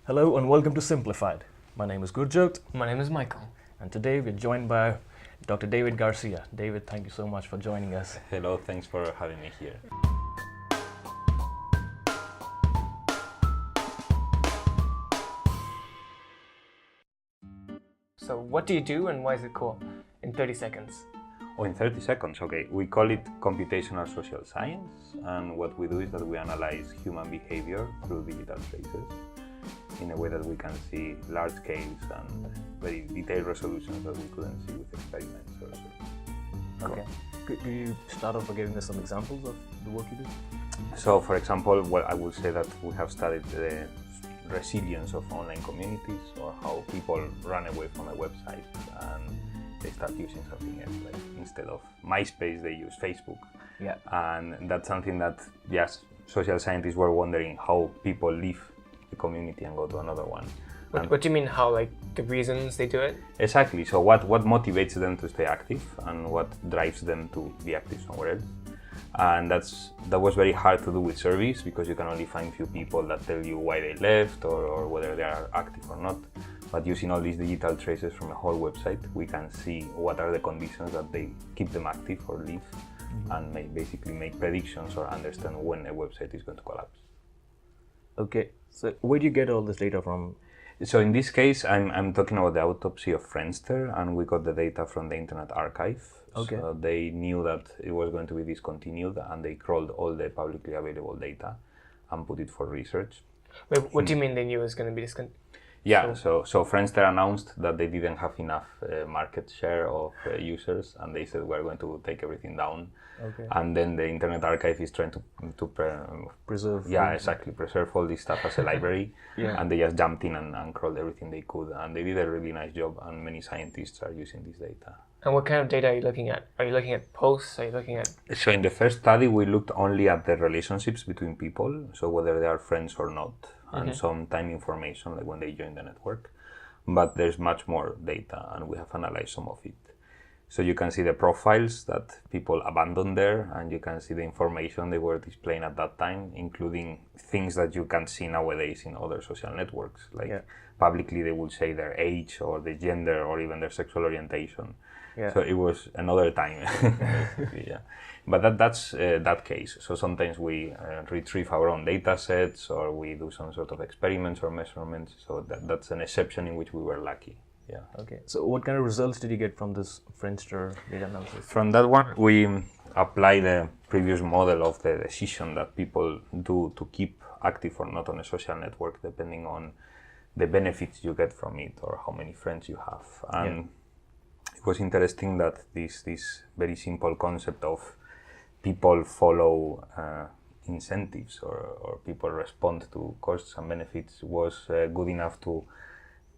Hello and welcome to Simplified. My name is Gurjot My name is Michael. and today we're joined by Dr. David Garcia. David, thank you so much for joining us. Hello, thanks for having me here. So what do you do and why is it cool? In 30 seconds. Oh, in 30 seconds, okay. We call it computational social science, and what we do is that we analyze human behavior through digital traces in a way that we can see large scales and very detailed resolutions that we couldn't see with experiments or so. Okay. Could you start off by giving us some examples of the work you do? So, for example, well, I would say that we have studied the resilience of online communities, or how people run away from a website and they start using something else. Like instead of MySpace, they use Facebook. Yeah. And that's something that, yes, social scientists were wondering how people leave the community and go to another one. What do you mean how, like the reasons they do it? Exactly. So what motivates them to stay active and what drives them to be active somewhere else? And that was very hard to do with surveys, because you can only find few people that tell you why they left or whether they are active or not. But using all these digital traces from a whole website, we can see what are the conditions that they keep them active or leave, and basically make predictions or understand when a website is going to collapse. Okay, so where do you get all this data from? So in this case, I'm talking about the autopsy of Friendster, and we got the data from the Internet Archive. Okay. So they knew that it was going to be discontinued, and they crawled all the publicly available data and put it for research. Wait, what do you mean they knew it was going to be discontinued? Yeah, so Friendster announced that they didn't have enough market share of users, and they said we're going to take everything down. Okay. And then the Internet Archive is trying to Preserve. yeah, exactly, preserve all this stuff as a library. Yeah. And they just jumped in and crawled everything they could, and they did a really nice job, and many scientists are using this data. And what kind of data are you looking at? Are you looking at posts? Are you looking at... So in the first study, we looked only at the relationships between people, so whether they are friends or not, and some time information, like when they join the network. But there's much more data, and we have analyzed some of it. So you can see the profiles that people abandoned there, and you can see the information they were displaying at that time, including things that you can see nowadays in other social networks. Like publicly they would say their age or the gender or even their sexual orientation. Yeah. So it was another time. Yeah. But that's that case. So sometimes we retrieve our own data sets, or we do some sort of experiments or measurements. So that's an exception in which we were lucky. Yeah. Okay, so what kind of results did you get from this Friendster data analysis? From that one, we apply the previous model of the decision that people do to keep active or not on a social network, depending on the benefits you get from it or how many friends you have. And it was interesting that this very simple concept of people follow incentives or people respond to costs and benefits was good enough to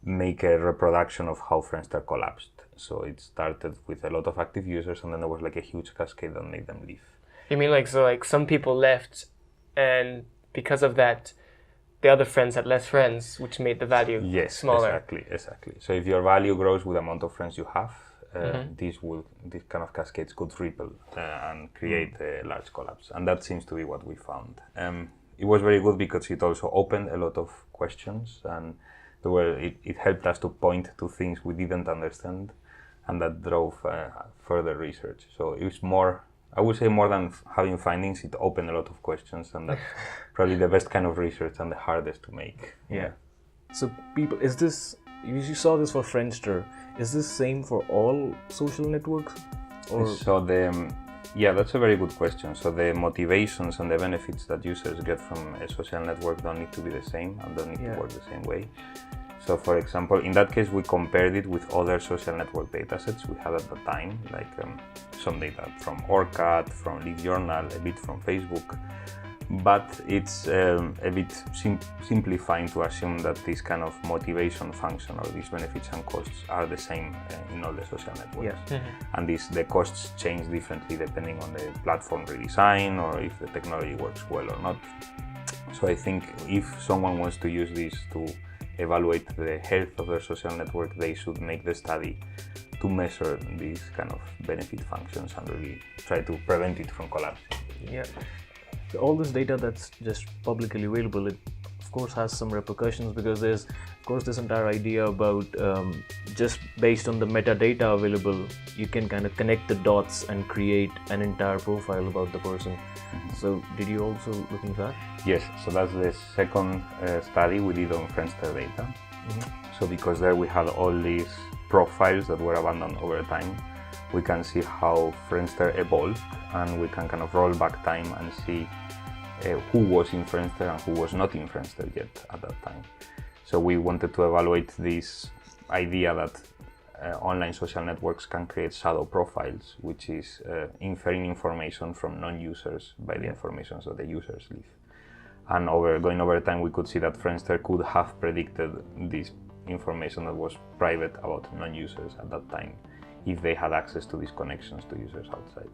make a reproduction of how Friendster collapsed. So it started with a lot of active users, and then there was like a huge cascade that made them leave. You mean like some people left, and because of that, the other friends had less friends, which made the value smaller? Exactly. So if your value grows with the amount of friends you have, these kind of cascades could ripple and create a large collapse. And that seems to be what we found. It was very good because it also opened a lot of questions, and it helped us to point to things we didn't understand, and that drove further research. So it was more, I would say, more than having findings, it opened a lot of questions, and that's probably the best kind of research and the hardest to make. Yeah. So people, is this, you saw this for Friendster, is this same for all social networks? Or? So that's a very good question. So the motivations and the benefits that users get from a social network don't need to be the same and don't need to work the same way. So for example, in that case, we compared it with other social network datasets we had at the time, like some data from ORCAT, from LiveJournal, a bit from Facebook. But it's a bit simplifying to assume that this kind of motivation function or these benefits and costs are the same in all the social networks. Yeah. And the costs change differently depending on the platform redesign or if the technology works well or not. So I think if someone wants to use this to evaluate the health of their social network, they should make the study to measure these kind of benefit functions and really try to prevent it from collapsing. Yeah. All this data that's just publicly available, of course has some repercussions, because there's of course this entire idea about just based on the metadata available, you can kind of connect the dots and create an entire profile about the person. So did you also look into that? Yes, so that's the second study we did on Friendster data. So because there we had all these profiles that were abandoned over time, we can see how Friendster evolved, and we can kind of roll back time and see who was in Friendster and who was not in Friendster yet at that time. So we wanted to evaluate this idea that online social networks can create shadow profiles, which is inferring information from non-users by the information that the users leave. And going over time, we could see that Friendster could have predicted this information that was private about non-users at that time, if they had access to these connections to users outside.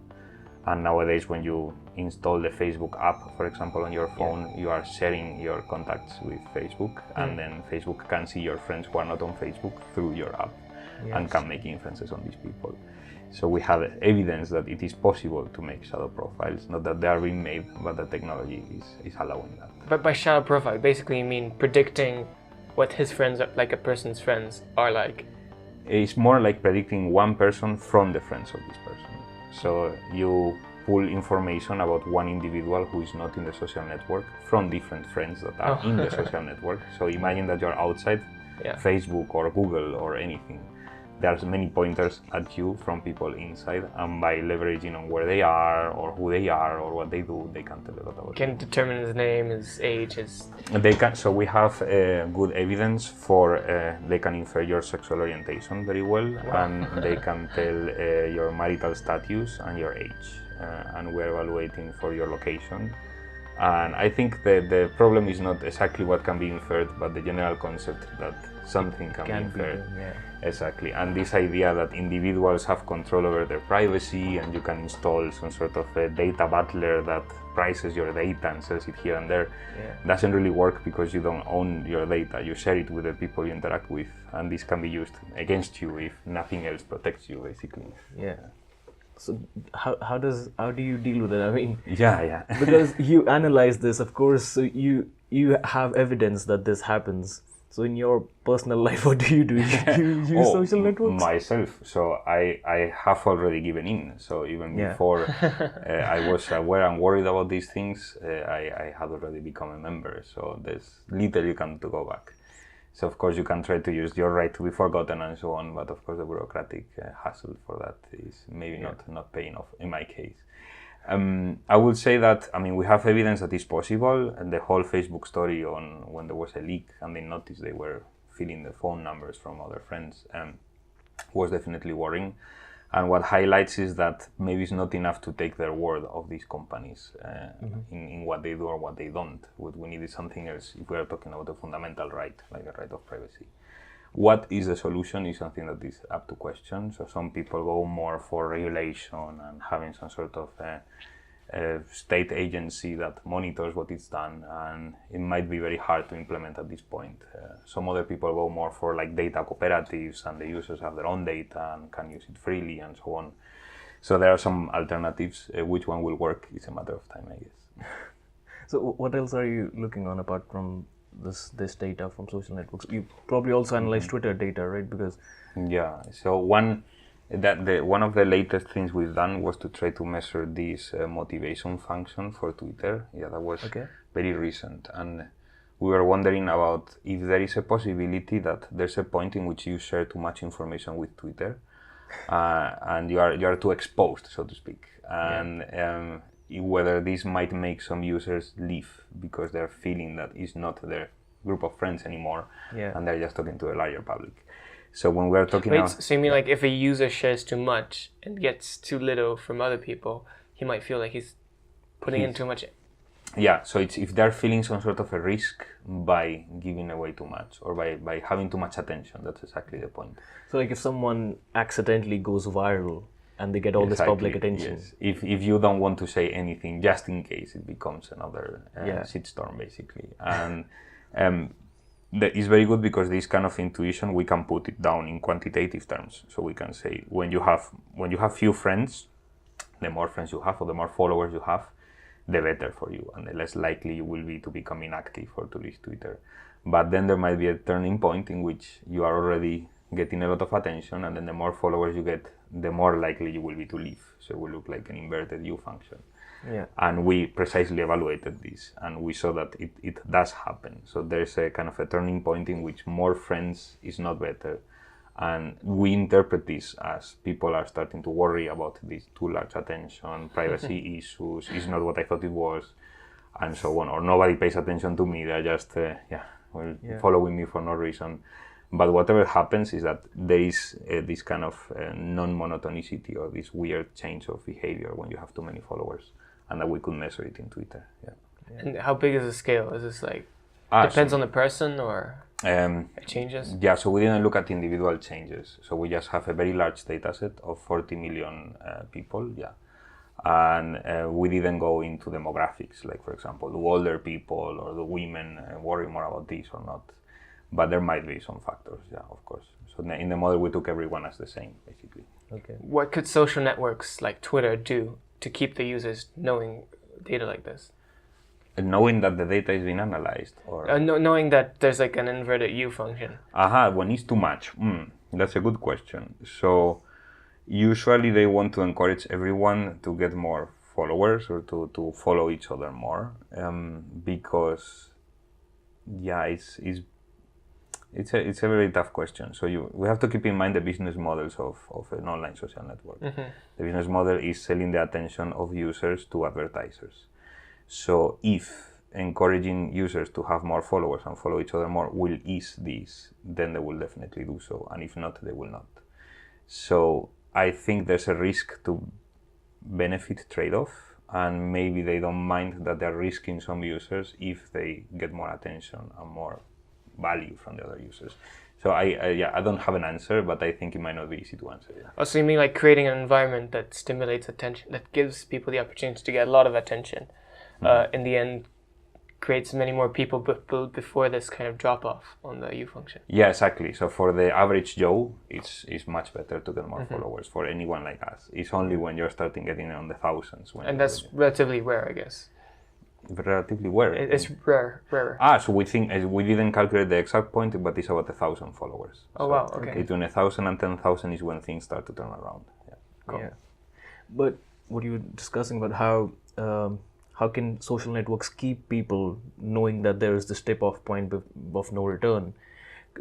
And nowadays, when you install the Facebook app, for example, on your phone, you are sharing your contacts with Facebook, and then Facebook can see your friends who are not on Facebook through your app, and can make inferences on these people. So we have evidence that it is possible to make shadow profiles, not that they are being made, but the technology is allowing that. But by shadow profile, basically you mean predicting what his friends, like a person's friends, are like? It's more like predicting one person from the friends of this person. So you pull information about one individual who is not in the social network from different friends that are in the social network. So imagine that you're outside Facebook or Google or anything. There's many pointers at you from people inside, and by leveraging on where they are or who they are or what they do, they can tell a lot about you. Can determine his name, his age, his... They can. So we have good evidence for they can infer your sexual orientation very well, and they can tell your marital status and your age, and we're evaluating for your location. And I think the problem is not exactly what can be inferred, but the general concept that something can be inferred. Exactly, and this idea that individuals have control over their privacy, and you can install some sort of a data butler that prices your data and sells it here and there, doesn't really work, because you don't own your data. You share it with the people you interact with, and this can be used against you if nothing else protects you, basically. So how do you deal with it? I mean, because you analyze this, of course, so you have evidence that this happens. So in your personal life, what do you do? You use social networks? Myself. So I have already given in. So even before I was aware and worried about these things, I had already become a member. So there's little you can do to go back. So of course you can try to use your right to be forgotten and so on, but of course the bureaucratic hassle for that is maybe not paying off in my case. I would say that, I mean, we have evidence that it's possible, and the whole Facebook story on when there was a leak and they noticed they were filling the phone numbers from other friends was definitely worrying. And what highlights is that maybe it's not enough to take their word of these companies in what they do or what they don't. What we need is something else if we are talking about a fundamental right, like the right of privacy. What is the solution is something that is up to question. So some people go more for regulation and having some sort of state agency that monitors what it's done, and it might be very hard to implement at this point. Some other people go more for like data cooperatives, and the users have their own data and can use it freely and so on. So there are some alternatives. Which one will work is a matter of time, I guess. So what else are you looking on apart from this data from social networks? You probably also analyze Twitter data, right? Because so one of the latest things we've done was to try to measure this motivation function for Twitter. That was very recent, and we were wondering about if there is a possibility that there's a point in which you share too much information with Twitter, and you are too exposed, so to speak, and whether this might make some users leave because they're feeling that it's not their group of friends anymore, and they're just talking to a larger public. So when we're talking so you mean like if a user shares too much and gets too little from other people, he might feel like he's putting in too much? So it's if they're feeling some sort of a risk by giving away too much or by having too much attention. That's exactly the point. So like if someone accidentally goes viral and they get all this public attention. If you don't want to say anything, just in case it becomes another shitstorm, basically. And that is very good because this kind of intuition, we can put it down in quantitative terms. So we can say when you have few friends, the more friends you have or the more followers you have, the better for you, and the less likely you will be to become inactive or to leave Twitter. But then there might be a turning point in which you are already getting a lot of attention, and then the more followers you get, the more likely you will be to leave. So it will look like an inverted U function. Yeah. And we precisely evaluated this, and we saw that it does happen. So there's a kind of a turning point in which more friends is not better. And we interpret this as people are starting to worry about this too large attention, privacy issues, is not what I thought it was, and so on. Or nobody pays attention to me, they're just following me for no reason. But whatever happens is that there is this kind of non-monotonicity or this weird change of behavior when you have too many followers, and that we could measure it in Twitter. Yeah. And how big is the scale? Is this like depends on the person or it changes? Yeah, so we didn't look at individual changes. So we just have a very large data set of 40 million people. Yeah. And we didn't go into demographics, like for example, do older people or the women worry more about this or not? But there might be some factors, yeah, of course. So in the model, we took everyone as the same, basically. Okay. What could social networks like Twitter do to keep the users knowing data like this? Knowing that the data is being analyzed, or knowing that there's like an inverted U function. When it's too much. That's a good question. So usually they want to encourage everyone to get more followers or to follow each other more, because it's a very tough question. So we have to keep in mind the business models of an online social network. Mm-hmm. The business model is selling the attention of users to advertisers. So if encouraging users to have more followers and follow each other more will ease this, then they will definitely do so. And if not, they will not. So I think there's a risk to benefit trade-off, and maybe they don't mind that they're risking some users if they get more attention and more value from the other users. So I don't have an answer, but I think it might not be easy to answer. Yeah. Oh, so you mean like creating an environment that stimulates attention, that gives people the opportunity to get a lot of attention, in the end creates many more people before this kind of drop off on the U function. Yeah, exactly. So for the average Joe, it's much better to get more followers. For anyone like us, it's only when you're starting getting on the thousands. And that's relatively rare, I guess. Relatively rare. It's rarer. So we think we didn't calculate the exact point, but it's about 1,000 followers. Oh, so wow, okay. Between 1,000 and 10,000 is when things start to turn around. Yeah. Cool. Yeah. But what you were discussing about how can social networks keep people knowing that there is this tip-off point of no return?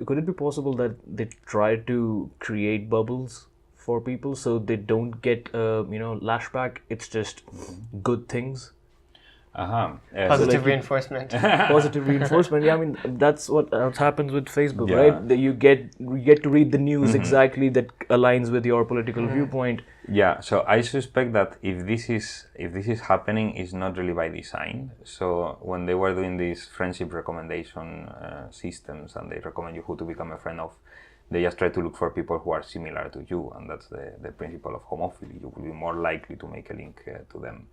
Could it be possible that they try to create bubbles for people so they don't get lashback? It's just good things. Positive reinforcement. Positive reinforcement. Yeah, I mean that's what happens with Facebook, Yeah. right? That you get to read the news exactly that aligns with your political viewpoint. Yeah. So I suspect that if this is happening, it's not really by design. So when they were doing these friendship recommendation systems, and they recommend you who to become a friend of, they just try to look for people who are similar to you, and that's the principle of homophily. You will be more likely to make a link to them.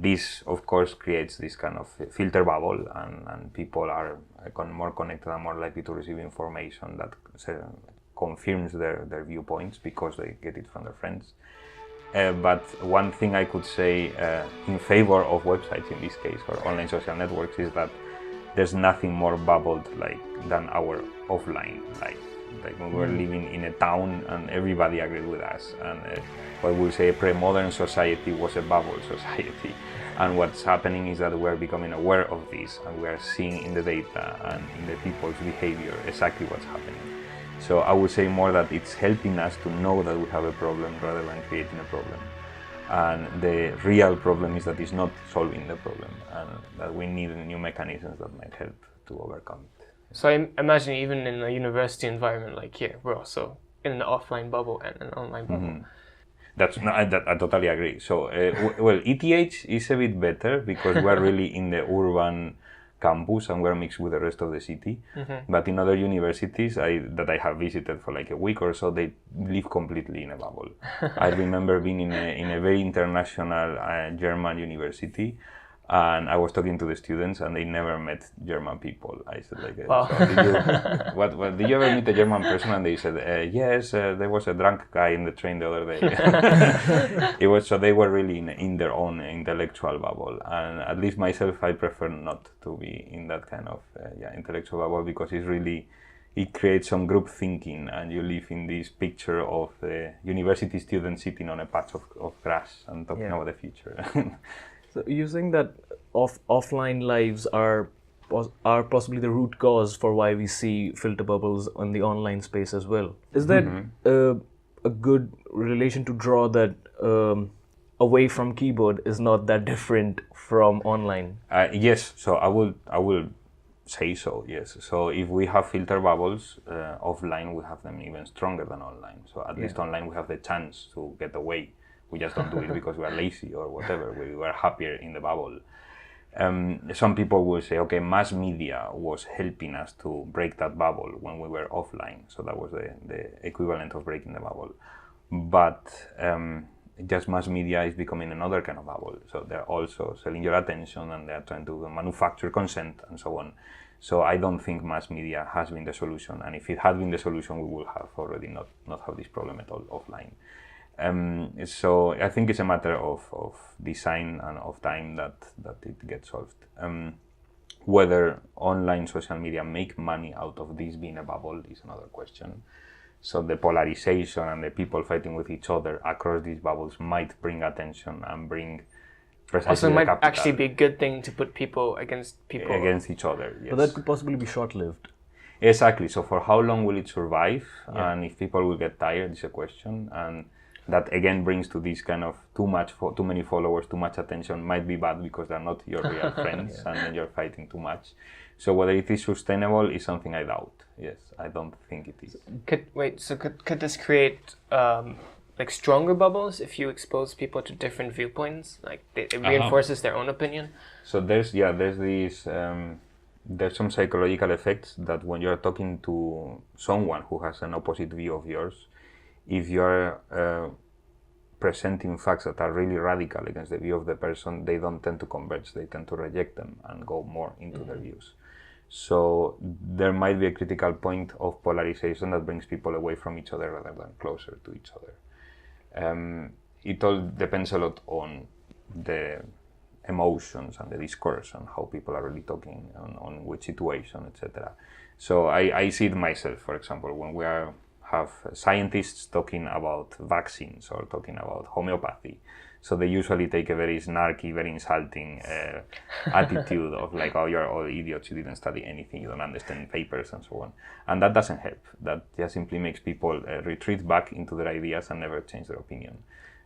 This, of course, creates this kind of filter bubble, and people are more connected and more likely to receive information that confirms their viewpoints because they get it from their friends. But one thing I could say in favor of websites in this case, or online social networks, is that there's nothing more bubbled than our offline life. Like when we were living in a town and everybody agreed with us, and what we say a pre-modern society was a bubble society, and what's happening is that we're becoming aware of this, and we are seeing in the data and in the people's behavior exactly what's happening. So I would say more that it's helping us to know that we have a problem rather than creating a problem. And the real problem is that it's not solving the problem, and that we need new mechanisms that might help to overcome it. So I imagine even in a university environment like here, we're also in an offline bubble and an online bubble. I totally agree. So, ETH is a bit better because we're really in the urban campus and we're mixed with the rest of the city. But in other universities that I have visited for like a week or so, they live completely in a bubble. I remember being in a very international German university, And I was talking to the students, and they never met German people. I said, like, Wow. so did you ever meet a German person? And they said, yes, there was a drunk guy in the train the other day. It was, so they were really in their own intellectual bubble. And at least myself, I prefer not to be in that kind of intellectual bubble, because it creates some group thinking, and you live in this picture of the university student sitting on a patch of grass and talking about the future. So you're saying that offline lives are possibly the root cause for why we see filter bubbles on the online space as well. Is that a good relation to draw that away from keyboard is not that different from online? Yes, so I will say so, yes. So if we have filter bubbles offline, we have them even stronger than online. So at least online we have the chance to get away. We just don't do it because we are lazy or whatever. We were happier in the bubble. Some people will say, okay, mass media was helping us to break that bubble when we were offline. So that was the equivalent of breaking the bubble. But just mass media is becoming another kind of bubble. So they're also selling your attention, and they're trying to manufacture consent and so on. So I don't think mass media has been the solution. And if it had been the solution, we would have already not have this problem at all offline. So I think it's a matter of design and of time that it gets solved. Whether online social media make money out of this being a bubble is another question. So the polarization and the people fighting with each other across these bubbles might bring attention and bring precisely Also, it might capital actually be a good thing to put people against against each other. Yes. But that could possibly be short-lived. Exactly. So for how long will it survive? And if people will get tired is a question. And that again brings to this kind of too many followers, too much attention might be bad because they're not your real friends, and then you're fighting too much. So whether it is sustainable is something I doubt. Yes, I don't think it is. Could this create like stronger bubbles if you expose people to different viewpoints? Like it reinforces their own opinion. So there's this there's some psychological effects that when you're talking to someone who has an opposite view of yours, if you're presenting facts that are really radical against the view of the person, they don't tend to converge, they tend to reject them and go more into their views. So there might be a critical point of polarization that brings people away from each other rather than closer to each other. It all depends a lot on the emotions and the discourse and how people are really talking on which situation, etc. So I see it myself, for example, when we have scientists talking about vaccines or talking about homeopathy. So they usually take a very snarky, very insulting attitude of like, oh, you're all idiots, you didn't study anything, you don't understand papers and so on. And that doesn't help. That just simply makes people retreat back into their ideas and never change their opinion.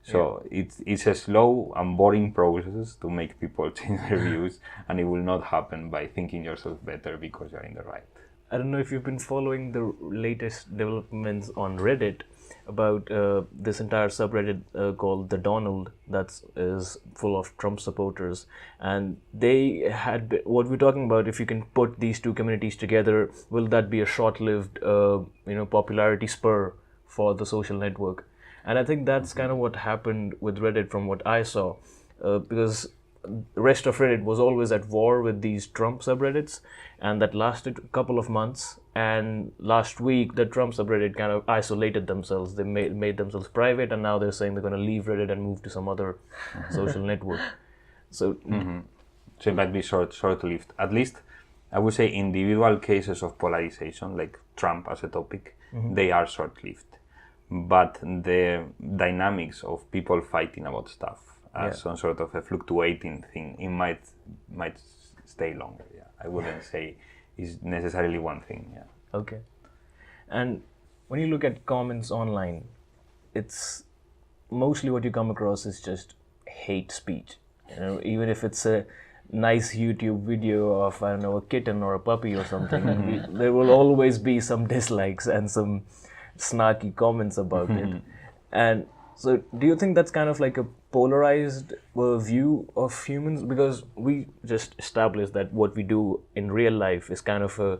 So it's a slow and boring process to make people change their views, and it will not happen by thinking yourself better because you're in the right. I don't know if you've been following the latest developments on Reddit about this entire subreddit called The Donald that is full of Trump supporters. And they had what we're talking about, if you can put these two communities together, will that be a short-lived popularity spur for the social network? And I think that's kind of what happened with Reddit from what I saw, because the rest of Reddit was always at war with these Trump subreddits, and that lasted a couple of months. And last week, the Trump subreddit kind of isolated themselves. They made themselves private, and now they're saying they're going to leave Reddit and move to some other social network. So, So it might be short-lived. At least, I would say individual cases of polarization, like Trump as a topic, they are short-lived. But the dynamics of people fighting about stuff as some sort of a fluctuating thing, it might stay longer. Yeah, I wouldn't say it's necessarily one thing. Yeah. Okay. And when you look at comments online, it's mostly what you come across is just hate speech. Even if it's a nice YouTube video of, I don't know, a kitten or a puppy or something, there will always be some dislikes and some snarky comments about it. And so do you think that's kind of like a polarized view of humans? Because we just established that what we do in real life is kind of a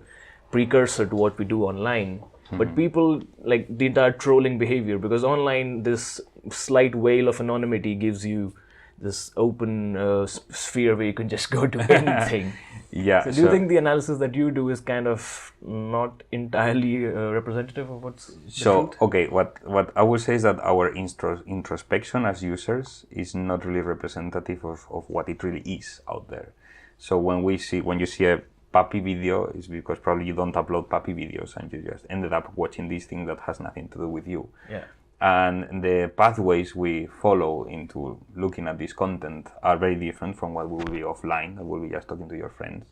precursor to what we do online. But people like the entire trolling behavior, because online this slight veil of anonymity gives you this open sphere where you can just go to anything. Yeah. So do you think the analysis that you do is kind of not entirely representative of what's the truth? Okay, what I would say is that our introspection as users is not really representative of what it really is out there. So when you see a puppy video, it's because probably you don't upload puppy videos and you just ended up watching this thing that has nothing to do with you. Yeah. And the pathways we follow into looking at this content are very different from what will be offline, that will be just talking to your friends.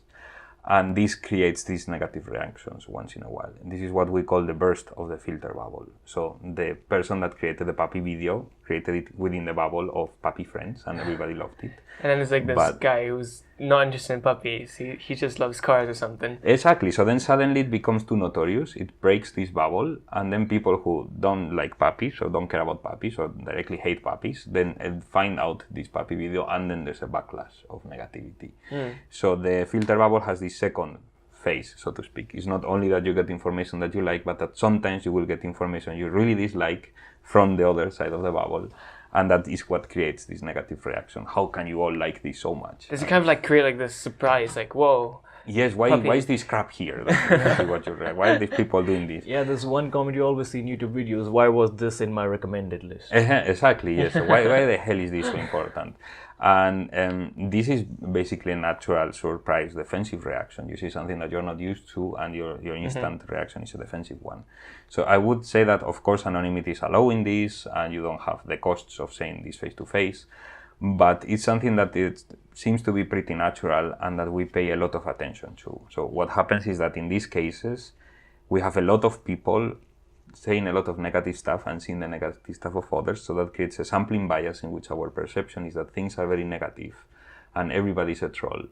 And this creates these negative reactions once in a while. And this is what we call the burst of the filter bubble. So the person that created the puppy video created it within the bubble of puppy friends, and everybody loved it. And then there's like this guy who's not interested in puppies. He just loves cars or something. Exactly. So then suddenly it becomes too notorious. It breaks this bubble, and then people who don't like puppies or don't care about puppies or directly hate puppies then find out this puppy video, and then there's a backlash of negativity. So the filter bubble has this second phase, so to speak. It's not only that you get information that you like, but that sometimes you will get information you really dislike from the other side of the bubble. And that is what creates this negative reaction. How can you all like this so much? Does it kind of like create like this surprise, like, whoa. Yes, why is this crap here? That's what you read. Why are these people doing this? Yeah, there's one comment you always see in YouTube videos, why was this in my recommended list? Exactly, yes. So why the hell is this so important? And this is basically a natural surprise defensive reaction. You see something that you're not used to, and your instant reaction is a defensive one. So I would say that, of course, anonymity is allowing this, and you don't have the costs of saying this face to face. But it's something that it seems to be pretty natural and that we pay a lot of attention to. So what happens is that in these cases, we have a lot of people saying a lot of negative stuff and seeing the negative stuff of others. So that creates a sampling bias in which our perception is that things are very negative and everybody's a troll.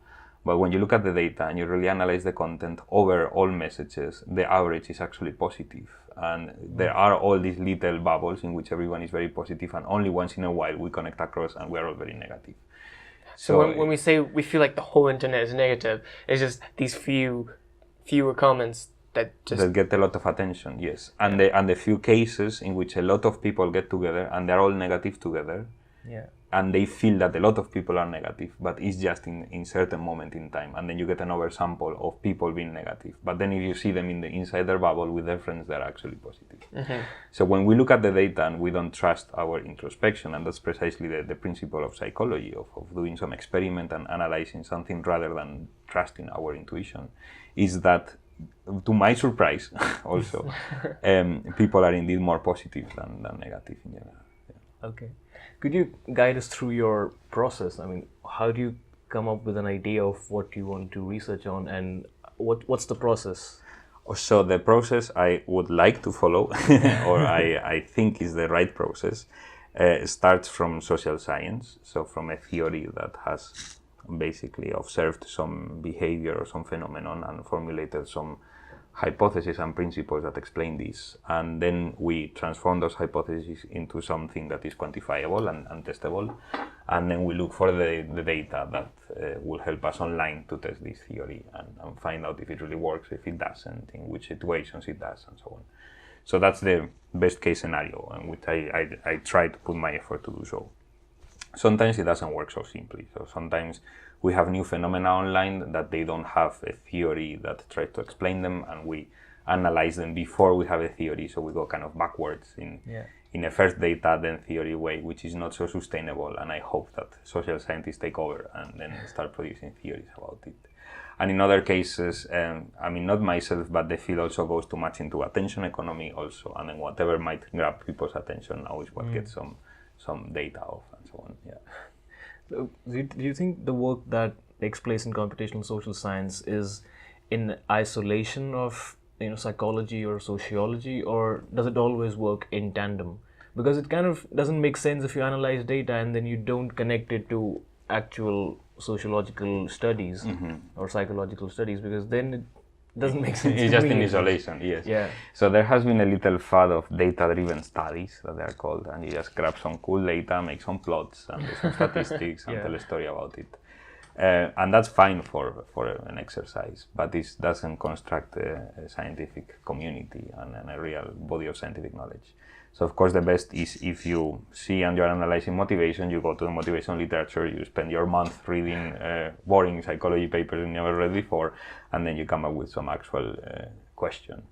But when you look at the data and you really analyze the content over all messages, the average is actually positive. And there are all these little bubbles in which everyone is very positive, and only once in a while we connect across and we are all very negative. So when we say we feel like the whole internet is negative, it's just these fewer comments that get a lot of attention, yes. And the few cases in which a lot of people get together and they're all negative together. Yeah. And they feel that a lot of people are negative, but it's just in certain moment in time, and then you get an oversample of people being negative. But then if you see them in the inside their bubble with their friends, they're actually positive. Mm-hmm. So when we look at the data and we don't trust our introspection, and that's precisely the principle of psychology, of doing some experiment and analyzing something rather than trusting our intuition, is that, to my surprise also, people are indeed more positive than negative in general. Yeah. Okay. Could you guide us through your process? I mean, how do you come up with an idea of what you want to research on, and what's the process? So the process I would like to follow, or I think is the right process, starts from social science, so from a theory that has basically observed some behavior or some phenomenon and formulated some hypotheses and principles that explain this, and then we transform those hypotheses into something that is quantifiable and testable, and then we look for the data that will help us online to test this theory and find out if it really works, if it doesn't, in which situations it does, and so on. So that's the best case scenario, and which I try to put my effort to do so. Sometimes it doesn't work so simply. So sometimes we have new phenomena online that they don't have a theory that tries to explain them, and we analyze them before we have a theory. So we go kind of backwards in a first data then theory way, which is not so sustainable. And I hope that social scientists take over and then start producing theories about it. And in other cases, I mean, not myself, but the field also goes too much into attention economy also, and then whatever might grab people's attention now is what gets some data off and so on. Yeah. So do you think the work that takes place in computational social science is in isolation of psychology or sociology, or does it always work in tandem? Because it kind of doesn't make sense if you analyze data and then you don't connect it to actual sociological studies or psychological studies, because then it doesn't make sense. It's just in isolation, yes. Yeah. So there has been a little fad of data-driven studies, that they are called, and you just grab some cool data, make some plots, and do some statistics, and tell a story about it. And that's fine for an exercise, but this doesn't construct a scientific community and a real body of scientific knowledge. So of course the best is if you see and you're analyzing motivation, you go to the motivation literature, you spend your month reading boring psychology papers you never read before, and then you come up with some actual question.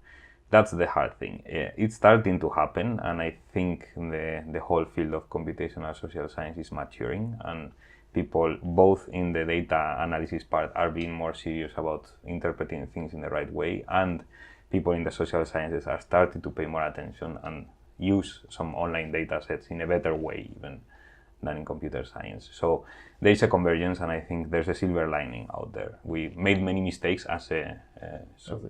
That's the hard thing. It's starting to happen, and I think the whole field of computational social science is maturing, and people both in the data analysis part are being more serious about interpreting things in the right way, and people in the social sciences are starting to pay more attention and use some online data sets in a better way even than in computer science. So there is a convergence, and I think there's a silver lining out there. We made many mistakes as a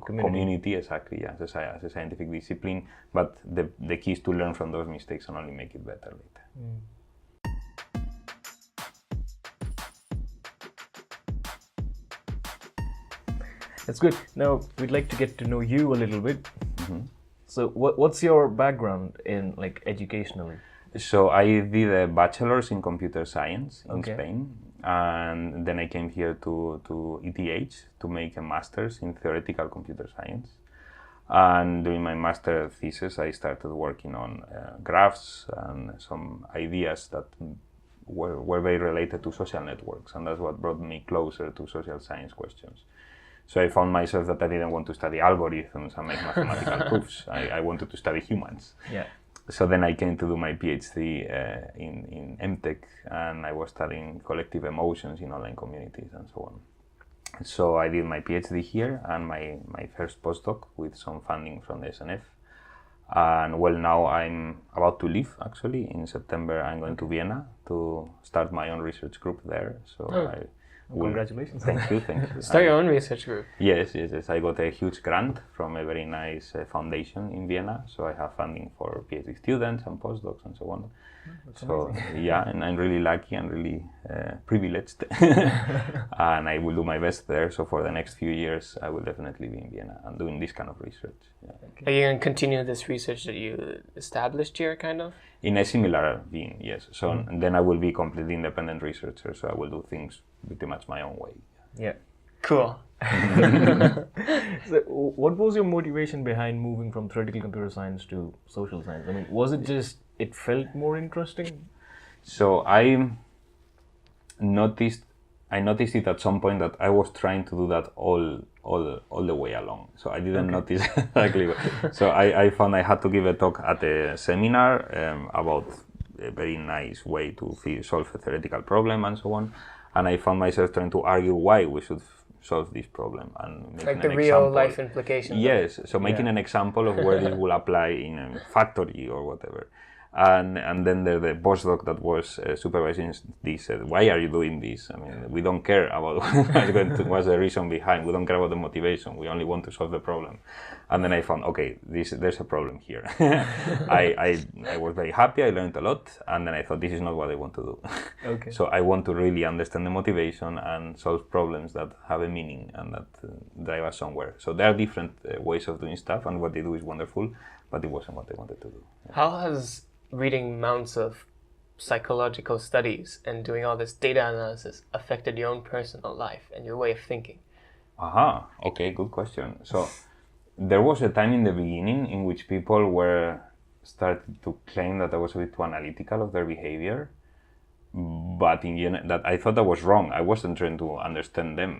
community, exactly, as a scientific discipline, but the key is to learn from those mistakes and only make it better later. That's good. Now we'd like to get to know you a little bit. So what's your background in like educationally? So I did a bachelor's in computer science in Spain, and then I came here to ETH to make a master's in theoretical computer science. And during my master thesis, I started working on graphs and some ideas that were very related to social networks, and that's what brought me closer to social science questions. So I found myself that I didn't want to study algorithms and make mathematical proofs. I wanted to study humans. Yeah. So then I came to do my PhD in MTech, and I was studying collective emotions in online communities and so on. So I did my PhD here and my first postdoc with some funding from the SNF. And well, now I'm about to leave, actually. In September, I'm going to Vienna to start my own research group there. So Congratulations. Thank you. Start your own research group. Yes. I got a huge grant from a very nice foundation in Vienna. So I have funding for PhD students and postdocs and so on. That's so amazing. Yeah, and I'm really lucky and really privileged. And I will do my best there. So for the next few years, I will definitely be in Vienna and doing this kind of research. Yeah. Are you going to continue this research that you established here, kind of? In a similar vein, yes. So and then I will be completely independent researcher, so I will do things pretty much my own way. Yeah. Cool. So what was your motivation behind moving from theoretical computer science to social science? I mean, was it just it felt more interesting? So I noticed it at some point that I was trying to do that all the way along. So I didn't notice exactly. So I found I had to give a talk at a seminar about a very nice way to solve a theoretical problem and so on. And I found myself trying to argue why we should solve this problem and make like the real life implications. Yes, so making an example of where this will apply in a factory or whatever. And then the postdoc that was supervising this said, "Why are you doing this? I mean, we don't care about what's the reason behind. We don't care about the motivation. We only want to solve the problem." And then I found, okay, there's a problem here. I was very happy. I learned a lot, and then I thought, this is not what I want to do. Okay. So I want to really understand the motivation and solve problems that have a meaning and that drive us somewhere. So there are different ways of doing stuff, and what they do is wonderful, but it wasn't what I wanted to do. How has reading mounts of psychological studies and doing all this data analysis affected your own personal life and your way of thinking? Aha, okay, good question. So there was a time in the beginning in which people were starting to claim that I was a bit too analytical of their behavior, but that I thought that was wrong. I wasn't trying to understand them.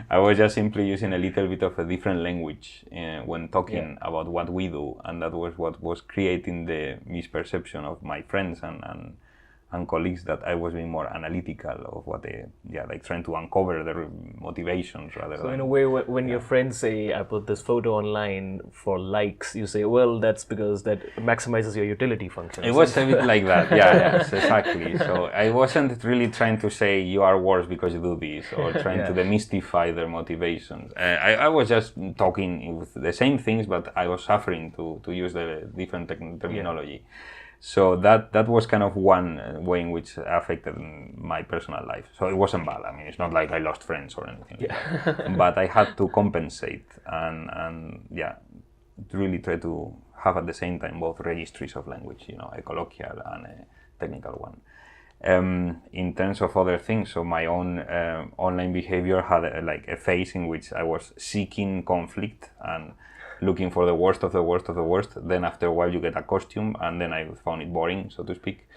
I was just simply using a little bit of a different language when talking about what we do, and that was what was creating the misperception of my friends and colleagues that I was being more analytical of what they, like trying to uncover their motivations rather than... So in a way, when your friends say, I put this photo online for likes, you say, well, that's because that maximizes your utility function. It was a bit like that, yes, exactly. So I wasn't really trying to say you are worse because you do this, or trying to demystify their motivations. I was just talking with the same things, but I was suffering to use the different terminology. So that was kind of one way in which affected my personal life. So it wasn't bad. I mean, it's not like I lost friends or anything like that. But I had to compensate and really try to have at the same time both registries of language, a colloquial and a technical one. In terms of other things, so my own online behavior had a phase in which I was seeking conflict and looking for the worst of the worst of the worst. Then after a while you get accustomed, and then I found it boring, so to speak.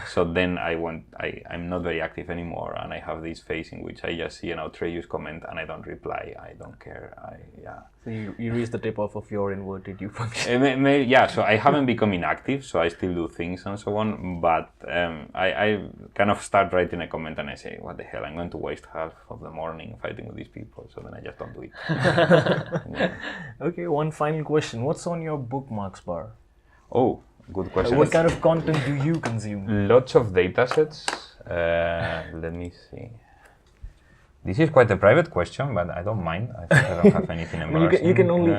So then I'm not very active anymore, and I have this phase in which I just see an outrageous comment and I don't reply. I don't care. So you reach the tip off of your inverted U function. Yeah, so I haven't become inactive, so I still do things and so on, but I kind of start writing a comment and I say, what the hell, I'm going to waste half of the morning fighting with these people, so then I just don't do it. Yeah. Okay, one final question. What's on your bookmarks bar? Oh, good question. What kind of content do you consume? Lots of datasets. Let me see. This is quite a private question, but I don't mind. I think I don't have anything embarrassing. You can only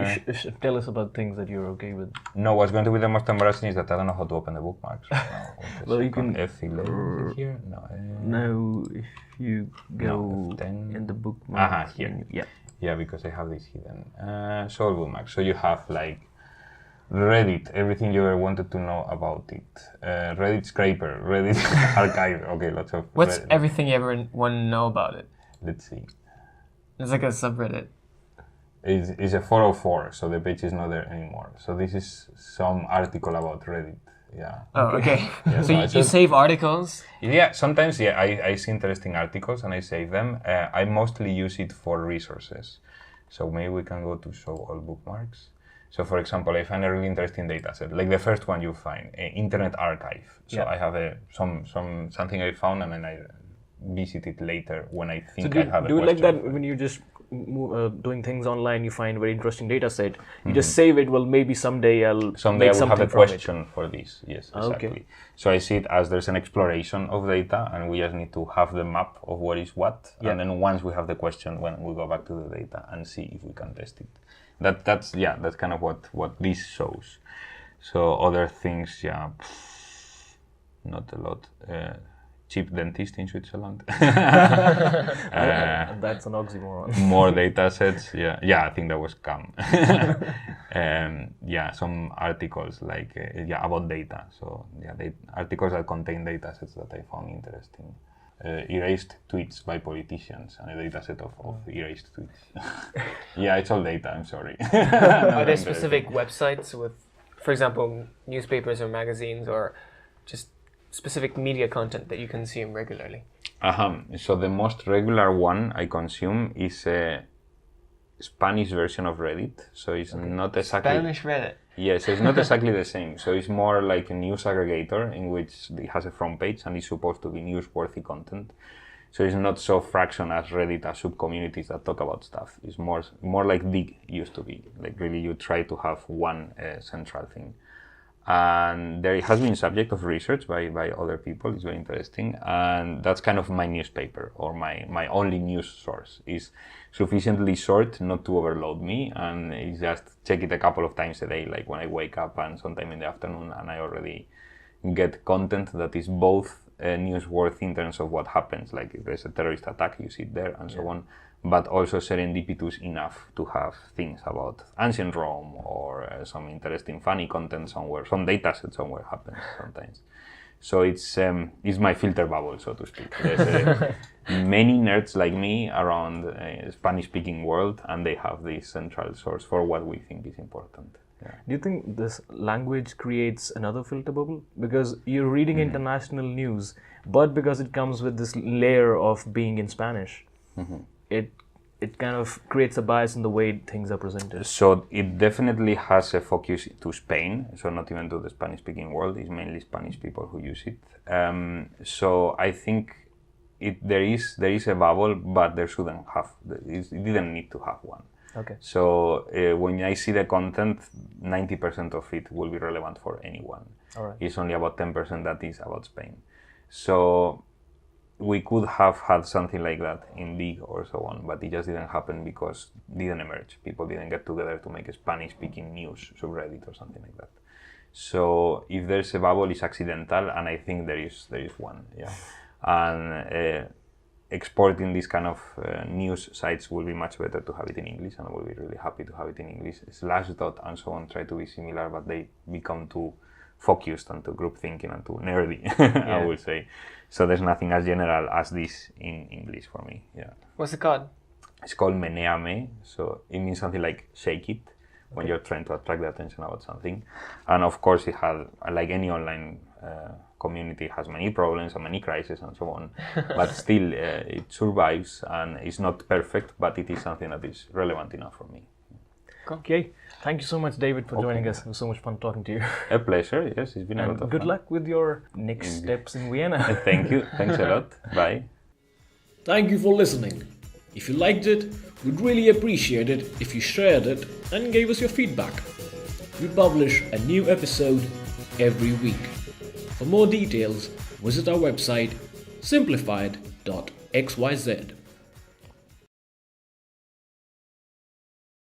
tell us about things that you're okay with. No, what's going to be the most embarrassing is that I don't know how to open the bookmarks. Well, you can... F11 here? No. No, if you go F10. in the bookmarks. Here. Yeah. Yeah, because I have this hidden. So bookmarks. So you have like Reddit, everything you ever wanted to know about it. Reddit scraper, Reddit archive. Okay, lots of. What's everything you ever want to know about it? Let's see. It's like a subreddit. It's a 404, so the page is not there anymore. So this is some article about Reddit. Yeah. Oh, okay. Yeah, So you save articles? Yeah, sometimes, yeah, I see interesting articles and I save them. I mostly use it for resources. So maybe we can go to show all bookmarks. So for example, I find a really interesting data set, like the first one you find, Internet Archive. So I have something I found and then I visit it later when I think I have a question. Do you like that when you just doing things online, you find a very interesting data set, you just save it, well, maybe someday I will have a question for this. Yes, exactly. Okay. So I see it as there's an exploration of data and we just need to have the map of what is what. Yeah. And then once we have the question, when we go back to the data and see if we can test it. That's kind of what this shows. So other things, not a lot. Cheap dentist in Switzerland. That's an oxymoron. More data sets. Yeah, I think that was scam. Some articles like about data. So articles that contain data sets that I found interesting. Erased tweets by politicians and a data set of erased tweets. Yeah, it's all data, I'm sorry. Are there specific websites with, for example, newspapers or magazines or just specific media content that you consume regularly? So the most regular one I consume is a Spanish version of Reddit. So it's not exactly... Spanish Reddit? Yes, so it's not exactly the same. So it's more like a news aggregator in which it has a front page and it's supposed to be newsworthy content. So it's not so fractional as Reddit as sub-communities that talk about stuff. It's more like Dig used to be. Like really you try to have one central thing. And there has been subject of research by other people. It's very interesting, and that's kind of my newspaper or my only news source. Is sufficiently short not to overload me, and it's just check it a couple of times a day, like when I wake up and sometime in the afternoon, and I already get content that is both newsworthy in terms of what happens, like if there's a terrorist attack, you see it there, and so on, but also serendipitous enough to have things about ancient Rome or some interesting funny content somewhere, some data set somewhere happens sometimes. So it's my filter bubble, so to speak. There's many nerds like me around Spanish-speaking world, and they have this central source for what we think is important. Yeah. Do you think this language creates another filter bubble? Because you're reading international news, but because it comes with this layer of being in Spanish, it kind of creates a bias in the way things are presented. So it definitely has a focus to Spain, so not even to the Spanish-speaking world. It's mainly Spanish people who use it. So I think there is a bubble, but there shouldn't have. It didn't need to have one. Okay. So when I see the content, 90% of it will be relevant for anyone. All right. It's only about 10% that is about Spain. So we could have had something like that in Dig or so on, but it just didn't happen because it didn't emerge. People didn't get together to make a Spanish-speaking news subreddit or something like that. So if there's a bubble, it's accidental, and I think there is one. Yeah, and exporting these kind of news sites will be much better to have it in English, and I will be really happy to have it in English. Slashdot and so on try to be similar, but they become too focused and too group thinking and too nerdy, I would say. So there's nothing as general as this in English for me. Yeah. What's it called? It's called meneame, so it means something like shake it when you're trying to attract the attention about something. And of course, it has, like any online community, has many problems and many crises and so on. But still, it survives, and it's not perfect, but it is something that is relevant enough for me. Okay, thank you so much, David, for joining us. It was so much fun talking to you. A pleasure, yes, it's been a lot of good fun. luck with your next steps in Vienna. Thank you, thanks a lot, bye. Thank you for listening. If you liked it, we'd really appreciate it if you shared it and gave us your feedback. We publish a new episode every week. For more details, visit our website simplified.xyz.